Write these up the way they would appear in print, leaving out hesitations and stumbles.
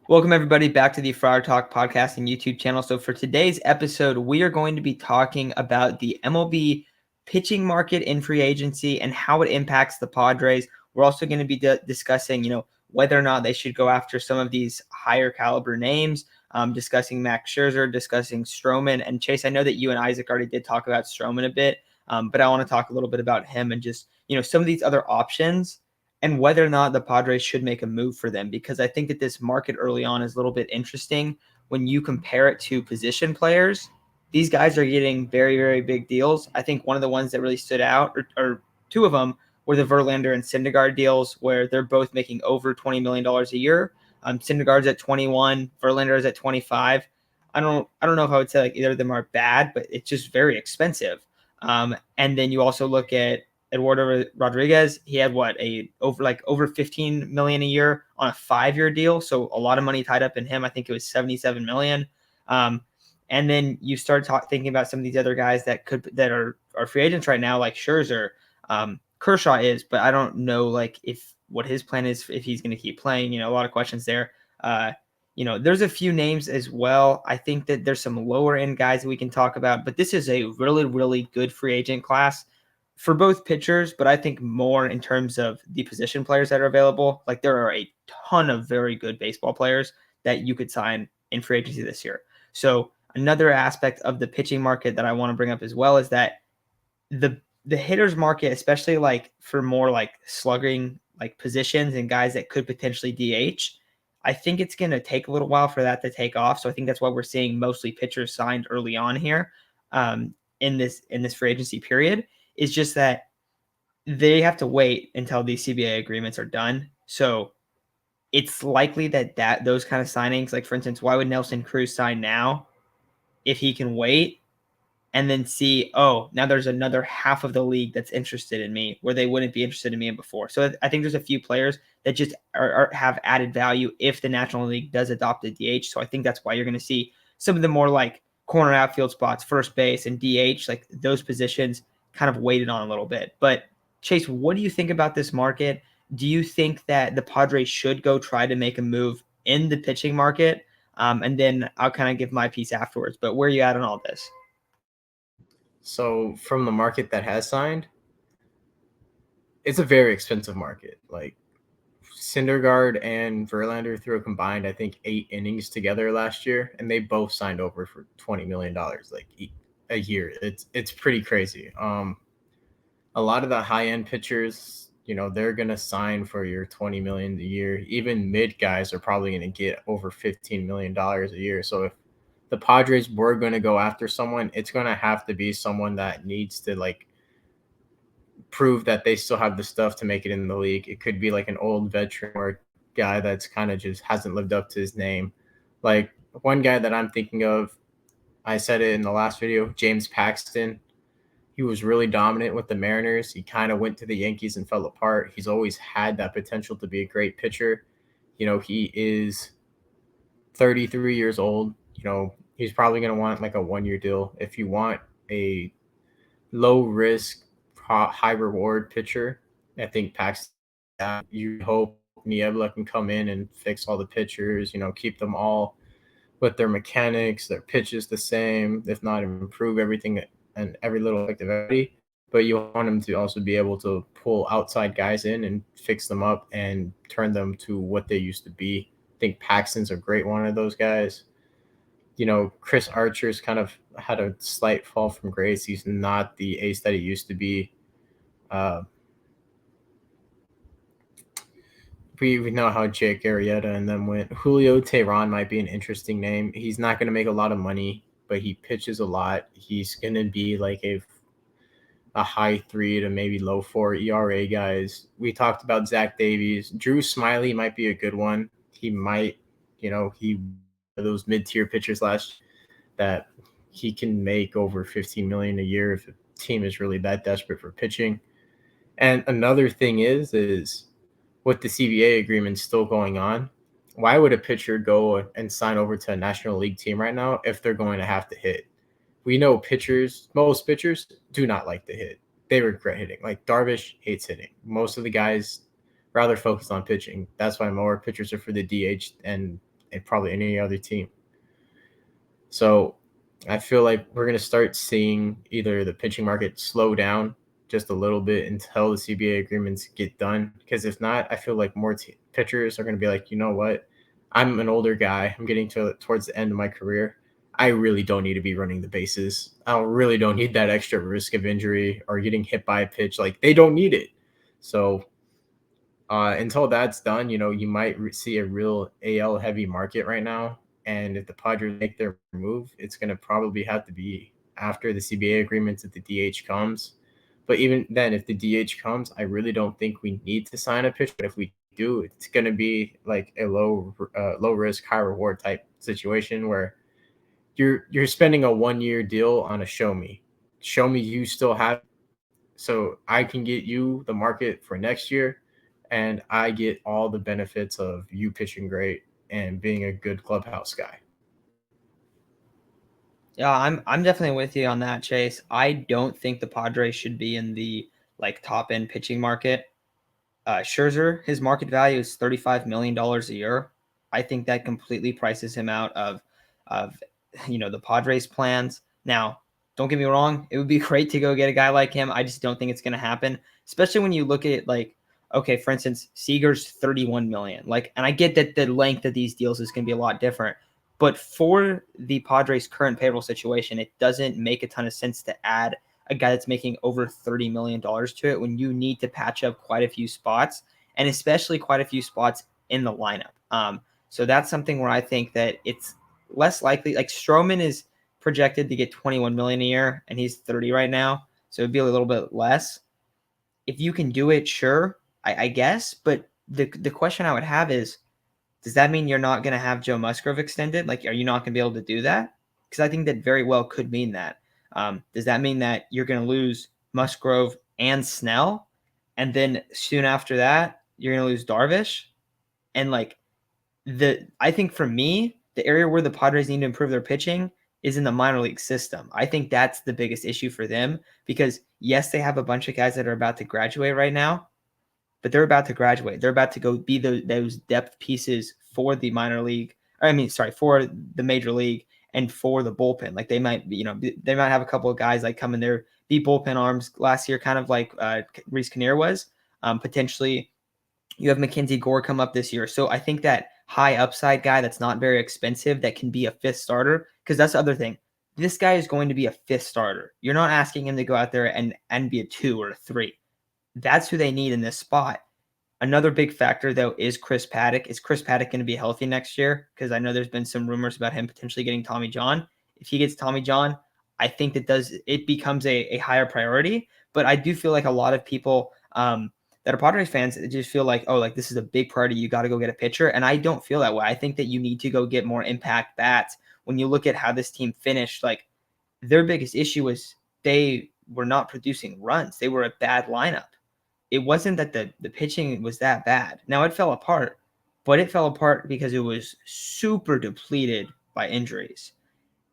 Welcome, everybody, back to the Friar Talk podcast and YouTube channel. So for today's episode, we are going to be talking about the MLB pitching market in free agency and how it impacts the Padres. We're also going to be discussing, whether or not they should go after some of these higher caliber names, discussing Max Scherzer, discussing Stroman. And Chase, I know that you and Isaac already did talk about Stroman a bit, but I want to talk a little bit about him and just, some of these other options and whether or not the Padres should make a move for them, because I think that this market early on is a little bit interesting when you compare it to position players. These guys are getting very, very big deals. I think one of the ones that really stood out, or two of them, were the Verlander and Syndergaard deals, where they're both making over $20 million a year. Syndergaard's at 21, Verlander is at 25. I don't know if I would say like either of them are bad, but it's just very expensive. And then you also look at Eduardo Rodriguez. He had over 15 million a year on a 5-year deal, so a lot of money tied up in him. I think it was 77 million. And then you start thinking about some of these other guys that are free agents right now, like Scherzer. Kershaw is, but I don't know what his plan is, if he's going to keep playing. A lot of questions there. There's a few names as well. I think that there's some lower end guys that we can talk about, but this is a really, really good free agent class for both pitchers, but I think more in terms of the position players that are available. Like, there are a ton of very good baseball players that you could sign in free agency this year. So another aspect of the pitching market that I want to bring up as well is that the hitters market, especially like for more like slugging like positions and guys that could potentially DH, I think it's going to take a little while for that to take off. So I think that's why we're seeing mostly pitchers signed early on here in this free agency period. Is just that they have to wait until these CBA agreements are done. So it's likely that those kind of signings, like for instance, why would Nelson Cruz sign now if he can wait and then see, oh, now there's another half of the league that's interested in me where they wouldn't be interested in me before. So I think there's a few players that just have added value if the National League does adopt a DH. So I think that's why you're going to see some of the more like corner outfield spots, first base and DH, like those positions kind of waited on a little bit. But Chase, what do you think about this market? Do you think that the Padres should go try to make a move in the pitching market? And then I'll kind of give my piece afterwards. But where are you at on all this? So from the market that has signed, it's a very expensive market. Like Syndergaard and Verlander threw a combined, I think, 8 innings together last year, and they both signed over for $20 million like a year. It's pretty crazy. A lot of the high end pitchers, they're gonna sign for your $20 million a year. Even mid guys are probably gonna get over $15 million a year. So if the Padres were gonna go after someone, it's gonna have to be someone that needs to prove that they still have the stuff to make it in the league. It could be like an old veteran or a guy that's kind of just hasn't lived up to his name. Like one guy that I'm thinking of, I said it in the last video, James Paxton. He was really dominant with the Mariners. He kind of went to the Yankees and fell apart. He's always had that potential to be a great pitcher. He is 33 years old. He's probably going to want like a 1-year deal. If you want a low risk, high reward pitcher, I think Paxton, you hope Niebla can come in and fix all the pitchers, keep them all with their mechanics, their pitches the same, if not improve everything and every little activity. But you want them to also be able to pull outside guys in and fix them up and turn them to what they used to be. I think Paxton's a great one of those guys. Chris Archer's kind of had a slight fall from grace. He's not the ace that he used to be. We know how Jake Arrieta and them went. Julio Teheran might be an interesting name. He's not going to make a lot of money, but he pitches a lot. He's going to be like a high 3 to maybe low 4 ERA guys. We talked about Zach Davies. Drew Smiley might be a good one. He might, he those mid-tier pitchers last year that he can make over $15 million a year if a team is really that desperate for pitching. And another thing is with the CBA agreement still going on, why would a pitcher go and sign over to a National League team right now if they're going to have to hit? We know most pitchers do not like to hit. They regret hitting. Like Darvish hates hitting. Most of the guys rather focus on pitching. That's why more pitchers are for the DH and probably any other team. So I feel like we're going to start seeing either the pitching market slow down just a little bit until the CBA agreements get done. Because if not, I feel like more pitchers are going to be like, you know what? I'm an older guy. I'm getting towards the end of my career. I really don't need to be running the bases. I really don't need that extra risk of injury or getting hit by a pitch. Like, they don't need it. So until that's done, you might see a real AL heavy market right now. And if the Padres make their move, it's going to probably have to be after the CBA agreements if the DH comes. But even then, if the DH comes, I really don't think we need to sign a pitcher. But if we do, it's going to be like a low risk, high reward type situation where you're spending a 1-year deal on a show me you still have, so I can get you the market for next year, and I get all the benefits of you pitching great and being a good clubhouse guy. Yeah, I'm definitely with you on that, Chase. I don't think the Padres should be in the like top end pitching market. Scherzer, his market value is $35 million a year. I think that completely prices him out of the Padres' plans. Now, don't get me wrong, it would be great to go get a guy like him. I just don't think it's going to happen, especially when you look at like, okay, for instance, Seager's 31 million. Like, and I get that the length of these deals is going to be a lot different, but for the Padres' current payroll situation, it doesn't make a ton of sense to add a guy that's making over $30 million to it when you need to patch up quite a few spots, and especially quite a few spots in the lineup. So that's something where I think that it's less likely. Like Stroman is projected to get 21 million a year, and he's 30 right now, so it'd be a little bit less. If you can do it, sure, I guess. But the question I would have is, does that mean you're not going to have Joe Musgrove extended? Like, are you not going to be able to do that? Because I think that very well could mean that. Does that mean that you're going to lose Musgrove and Snell, and then soon after that you're going to lose Darvish? And like I think for me, the area where the Padres need to improve their pitching is in the minor league system. I think that's the biggest issue for them because yes, they have a bunch of guys that are about to graduate right now, but they're about to graduate. They're about to go be those depth pieces for the minor league. For the major league and for the bullpen. Like they might have a couple of guys like come in there, be bullpen arms last year, kind of like Reese Kinnear was. Potentially, you have Mackenzie Gore come up this year. So I think that high upside guy that's not very expensive that can be a fifth starter, because that's the other thing. This guy is going to be a fifth starter. You're not asking him to go out there and be a 2 or a 3. That's who they need in this spot. Another big factor, though, is Chris Paddock. Is Chris Paddock going to be healthy next year? Because I know there's been some rumors about him potentially getting Tommy John. If he gets Tommy John, I think it becomes a higher priority. But I do feel like a lot of people that are Padres fans just feel like, oh, like this is a big priority. You got to go get a pitcher. And I don't feel that way. I think that you need to go get more impact bats. When you look at how this team finished, like their biggest issue was they were not producing runs. They were a bad lineup. It wasn't that the pitching was that bad. Now it fell apart, but it fell apart because it was super depleted by injuries.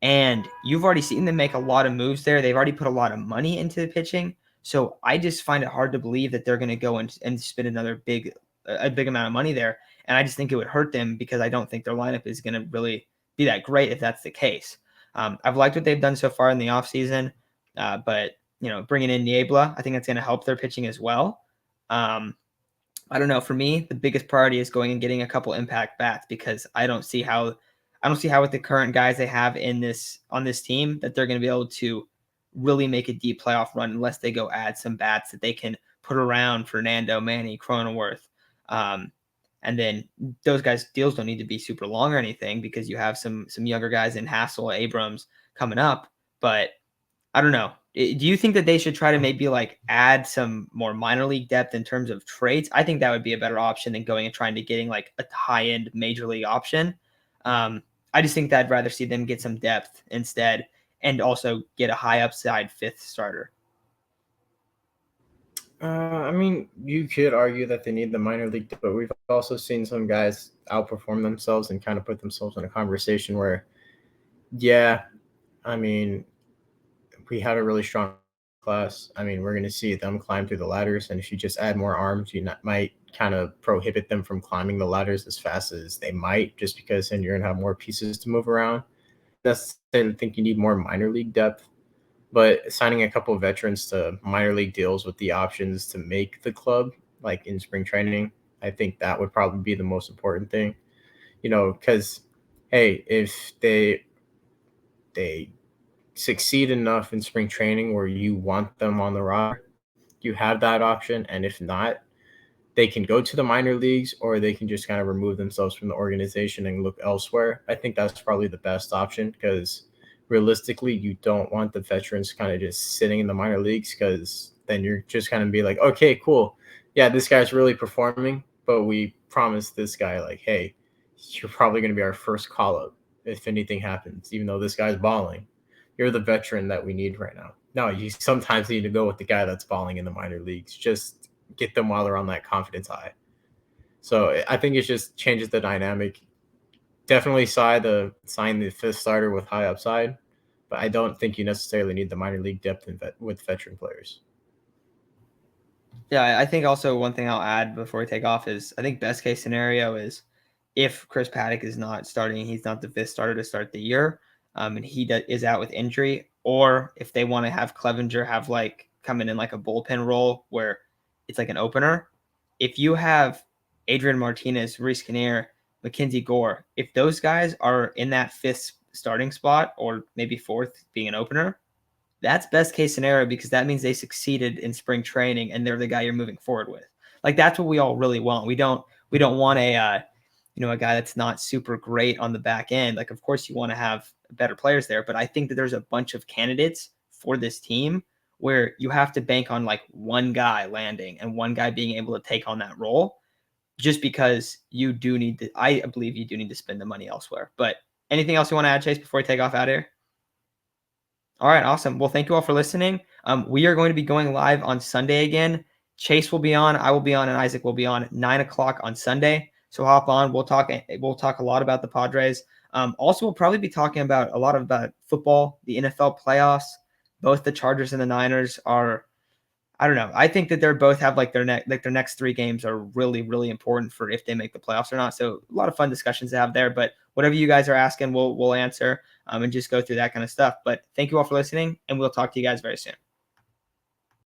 And you've already seen them make a lot of moves there. They've already put a lot of money into the pitching. So I just find it hard to believe that they're going to go and spend a big amount of money there. And I just think it would hurt them because I don't think their lineup is going to really be that great if that's the case. I've liked what they've done so far in the offseason, but bringing in Niebla, I think that's going to help their pitching as well. I don't know. For me, the biggest priority is going and getting a couple impact bats because I don't see how with the current guys they have on this team that they're going to be able to really make a deep playoff run unless they go add some bats that they can put around Fernando, Manny, Cronenworth. And then those guys' deals don't need to be super long or anything because you have some younger guys in Hassel, Abrams coming up. But I don't know. Do you think that they should try to maybe like add some more minor league depth in terms of trades? I think that would be a better option than going and trying to getting like a high end major league option. I just think that I'd rather see them get some depth instead and also get a high upside fifth starter. I mean, you could argue that they need the minor league, but we've also seen some guys outperform themselves and kind of put themselves in a conversation where, yeah, I mean, we had a really strong class. I mean, we're going to see them climb through the ladders, and if you just add more arms, might kind of prohibit them from climbing the ladders as fast as they might, just because then you're going to have more pieces to move around. Necessarily think you need more minor league depth, but signing a couple of veterans to minor league deals with the options to make the club, like in spring training, I think that would probably be the most important thing. Because hey, if they succeed enough in spring training where you want them on the roster, you have that option, and if not, they can go to the minor leagues or they can just kind of remove themselves from the organization and look elsewhere. I think that's probably the best option, because realistically, you don't want the veterans kind of just sitting in the minor leagues, because then you're just kind of be like, okay, cool. Yeah, this guy's really performing, but we promised this guy, like, hey, you're probably going to be our first call up if anything happens, even though this guy's balling. You're the veteran that we need right now. No, you sometimes need to go with the guy that's balling in the minor leagues. Just get them while they're on that confidence high. So I think it just changes the dynamic. Definitely sign the fifth starter with high upside, but I don't think you necessarily need the minor league depth with veteran players. Yeah, I think also one thing I'll add before we take off is I think best case scenario is if Chris Paddock is not starting, he's not the fifth starter to start the year, and he is out with injury, or if they want to have Clevenger have like come in like a bullpen role where it's like an opener. If you have Adrian Martinez, Reese Kinnear, Mackenzie Gore, if those guys are in that fifth starting spot or maybe fourth being an opener, that's best case scenario, because that means they succeeded in spring training and they're the guy you're moving forward with. Like that's what we all really want. We don't want a a guy that's not super great on the back end. Like, of course you want to have better players there, but I think that there's a bunch of candidates for this team where you have to bank on like one guy landing and one guy being able to take on that role, just because you do need to, I believe you do need to spend the money elsewhere. But anything else you want to add, Chase, before we take off out of here? All right, awesome. Well, thank you all for listening. We are going to be going live on Sunday again. Chase will be on, I will be on, and Isaac will be on at 9:00 on Sunday. So hop on. We'll talk a lot about the Padres. Also, we'll probably be talking about a lot about football, the NFL playoffs. Both the Chargers and the Niners are, I don't know. I think that they're both have their next 3 games are really, really important for if they make the playoffs or not. So a lot of fun discussions to have there. But whatever you guys are asking, we'll answer and just go through that kind of stuff. But thank you all for listening, and we'll talk to you guys very soon.